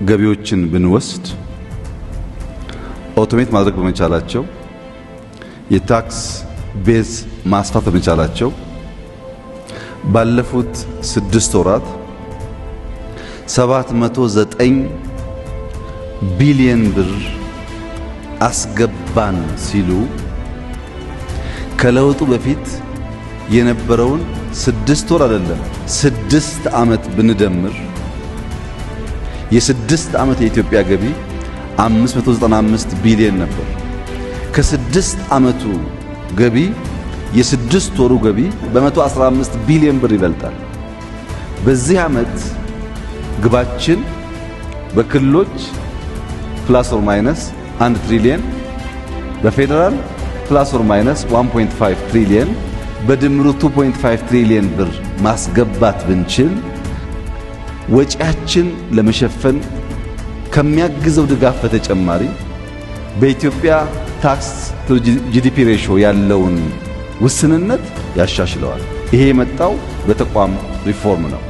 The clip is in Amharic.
ገቢዎችን ብንወስድ ኦቶሜት ማድረግ በመቻላቸው የታክስ ቤዝ ማስፋት በመቻላቸው ባለፉት 6 ወራት 709 ቢሊዮን ብር አስገባን ሲሉ ከለውጡ በፊት የነበረውን 6 ወር አይደለም 6 ዓመት ብንደምር የ6 ዓመት የኢትዮጵያ ገቢ 595 ቢሊዮን ነበር። ከ6 ዓመቱ ገቢ የ6 ወሩ ገቢ በ115 ቢሊዮን ብር ይበልጣል። በዚህ ዓመት ግባችን በክልሎች ፕላስ ኦር ማይነስ 1 ትሪሊየን በፌደራል ፕላስ ኦር ማይነስ 1.5 ትሪሊየን በድምሩ 2.5 ትሪሊየን ብር ማስገባት ብንችል ወጪያችን ለመሸፈን ከሚያግዘው ድጋፍ በተጨማሪ በኢትዮጵያ ታክስ ቱ ጂዲፒ ሬሾ ያለውን ውስንነት ያሻሽለዋል። ይሄ የመጣው በተቋም ሪፎርም ነው።